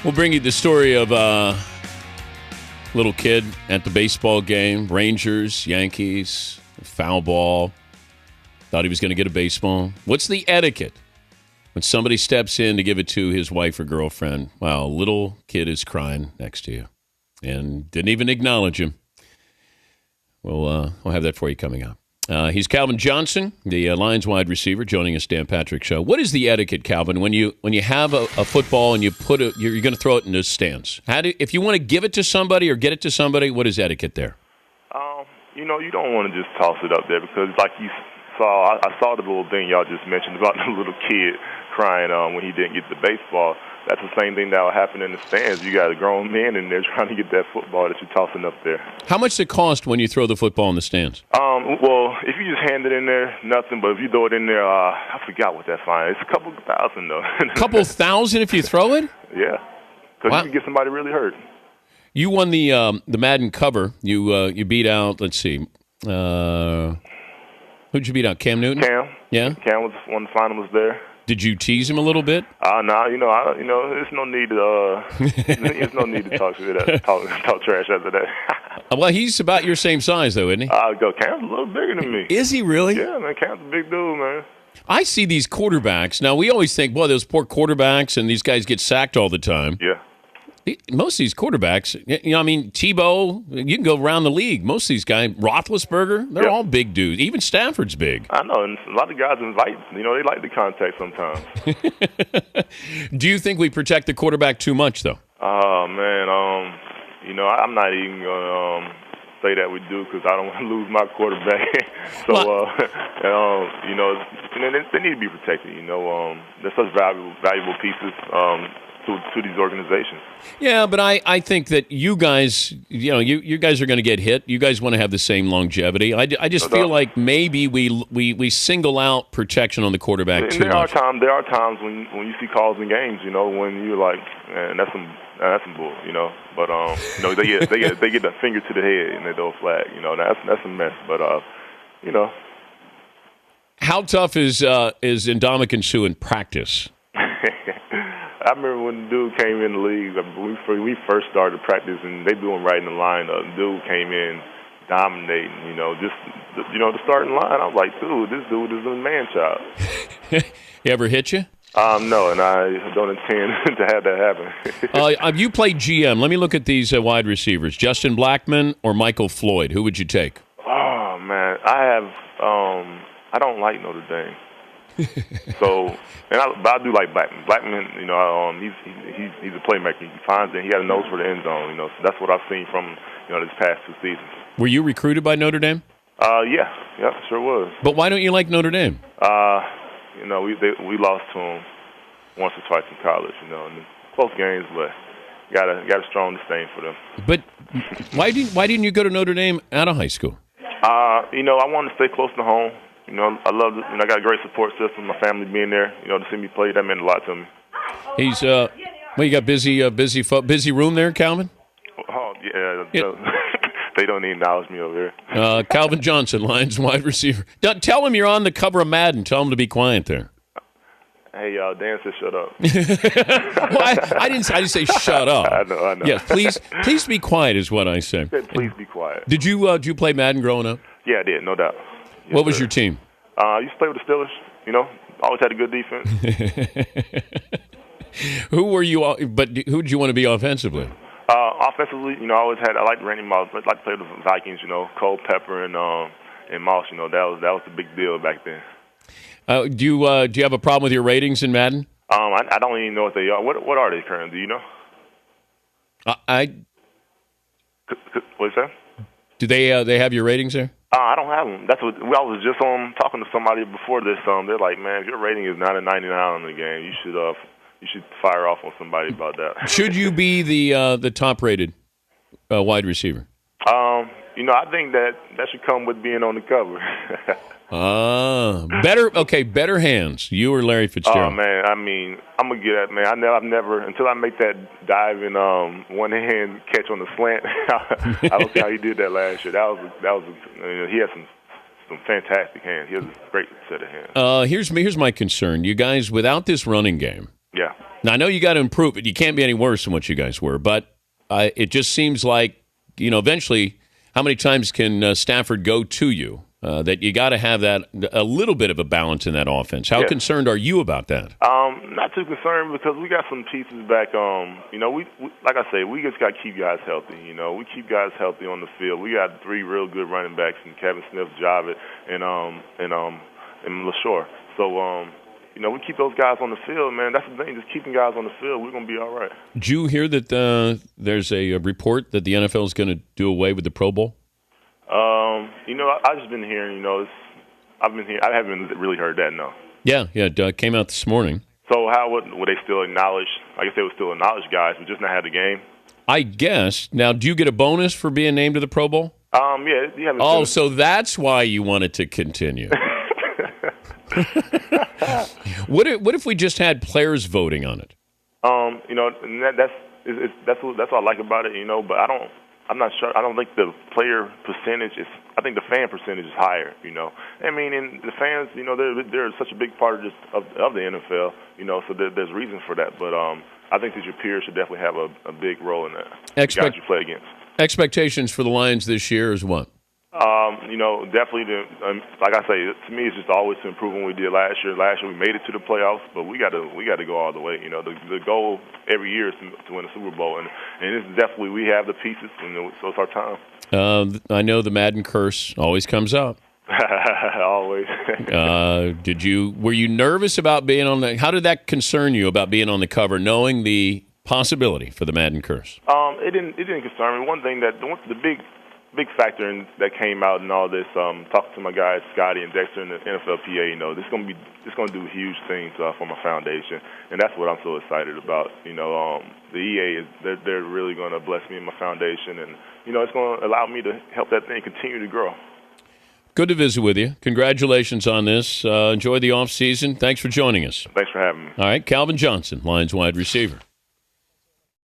We'll bring you the story of a little kid at the baseball game. Rangers, Yankees, foul ball. Thought he was going to get a baseball. What's the etiquette when somebody steps in to give it to his wife or girlfriend? Wow, a little kid is crying next to you and didn't even acknowledge him. We'll have that for you coming up. He's Calvin Johnson, the Lions wide receiver, joining us, Dan Patrick Show. What is the etiquette, Calvin, when you have a football and you you're going to throw it in the stands? If you want to give it to somebody or get it to somebody, what is etiquette there? You don't want to just toss it up there because, like you saw, I saw the little thing y'all just mentioned about the little kid crying when he didn't get the baseball. That's the same thing that will happen in the stands. You got a grown man in there trying to get that football that you're tossing up there. How much does it cost when you throw the football in the stands? Well, if you just hand it in there, nothing. But if you throw it in there, I forgot what that fine is. It's a couple thousand, though. A couple thousand if you throw it? Yeah, because wow. You can get somebody really hurt. You won the Madden cover. You beat out, let's see, who'd you beat out, Cam Newton? Cam. Yeah? Cam was one of the finalists there. Did you tease him a little bit? No, there's no need to. There's no need to talk trash after that. Well, he's about your same size, though, isn't he? Cam's a little bigger than me. Is he really? Yeah, man. Cam's a big dude, man. I see these quarterbacks. Now, we always think, boy, those poor quarterbacks, and these guys get sacked all the time. Yeah. Most of these quarterbacks, Tebow, you can go around the league. Most of these guys, Roethlisberger, they're all big dudes. Even Stafford's big. I know, and a lot of guys invite, they like the contact sometimes. Do you think we protect the quarterback too much, though? Oh, man, I'm not even going to say that we do because I don't want to lose my quarterback. So, they need to be protected, They're such valuable pieces. To these organizations. Yeah, but I think that you guys, you guys are going to get hit. You guys want to have the same longevity. I just feel like maybe we single out protection on the quarterback too much. There are times when you see calls in games, when you're like, man, that's some bull, But they get the finger to the head and they throw a flag, That's a mess. But how tough is Ndamukong Suh in practice? I remember when the dude came in the league, when we first started practice, and they do him right in the lineup. The dude came in dominating, the starting line. I was like, dude, this dude is a man-child. He ever hit you? No, and I don't intend to have that happen. You played GM. Let me look at these wide receivers. Justin Blackmon or Michael Floyd? Who would you take? Oh, man. I don't like Notre Dame. But I do like Blackmon. Blackmon, he's a playmaker. He finds it. He got a nose for the end zone. So that's what I've seen from this past 2 seasons. Were you recruited by Notre Dame? Yeah, sure was. But why don't you like Notre Dame? We lost to them once or twice in college. In close games, but got a strong disdain for them. But why didn't you go to Notre Dame out of high school? I wanted to stay close to home. I love it. I got a great support system. My family being there, to see me play, that meant a lot to me. He's you got busy room there, Calvin? Oh yeah. They don't even acknowledge me over here. Calvin Johnson, Lions wide receiver. Tell him you're on the cover of Madden. Tell him to be quiet there. Hey, Dan said shut up. Well, I didn't say shut up. I know. Yes, please be quiet is what I said. Please be quiet. Did you play Madden growing up? Yeah, I did, no doubt. Yes, what was your team? I used to play with the Steelers. Always had a good defense. Who were you? But who did you want to be offensively? Offensively, I liked Randy Moss. I liked to play with the Vikings. Cole Pepper and Moss. That was the big deal back then. Do you have a problem with your ratings in Madden? I don't even know what they are. What are they currently? Do you know? What's that? Do they have your ratings there? I don't have them. That's what I was just talking to somebody before this. They're like, man, if your rating is not a 99 on the game, you should fire off on somebody about that. Should you be the top rated wide receiver? I think that should come with being on the cover. Better hands. You or Larry Fitzgerald? Oh man, I'm gonna get that, man. I've never until I make that dive and one hand catch on the slant. I don't see how he did that last year. That was he had some fantastic hands. He has a great set of hands. Here's my concern. You guys, without this running game, yeah, Now, I know you got to improve it. You can't be any worse than what you guys were, but it just seems like, eventually, how many times can Stafford go to you? That you got to have that a little bit of a balance in that offense. How concerned are you about that? Not too concerned because we got some pieces back. We like I say, we just got to keep guys healthy. We keep guys healthy on the field. We got 3 real good running backs in Kevin Smith, Javit, and LaShore. So we keep those guys on the field, man. That's the thing. Just keeping guys on the field, we're gonna be all right. Did you hear that there's a report that the NFL is going to do away with the Pro Bowl? I've just been hearing, I've been here. I haven't really heard that, no. Yeah, it came out this morning. So how would they still acknowledge? I guess they would still acknowledge guys, but just not have the game. I guess. Now, do you get a bonus for being named to the Pro Bowl? Yeah. You haven't. Oh, so that's why you wanted to continue. What if we just had players voting on it? And that's what I like about it, but I'm not sure. I don't think the player percentage is. I think the fan percentage is higher. I mean, and the fans, they're such a big part of the NFL. So there's reason for that. But I think that your peers should definitely have a big role in that. Guys you play against. Expectations for the Lions this year is what? Definitely. Like I say, to me, it's just always to improve on what we did last year. Last year we made it to the playoffs, but we got to go all the way. The goal every year is to win a Super Bowl, and it's definitely we have the pieces, so it's our time. I know the Madden curse always comes up. Always. Were you nervous about being on the? How did that concern you about being on the cover, knowing the possibility for the Madden curse? It didn't concern me. One thing the big factor that came out in all this, talking to my guys Scotty and Dexter and the NFLPA, this going to do huge things for my foundation, and that's what I'm so excited about. The EA they're really going to bless me and my foundation, and it's going to allow me to help that thing continue to grow. Good to visit with you. Congratulations on this. Enjoy the off season. Thanks for joining us. Thanks for having me. All right, Calvin Johnson, Lions wide receiver.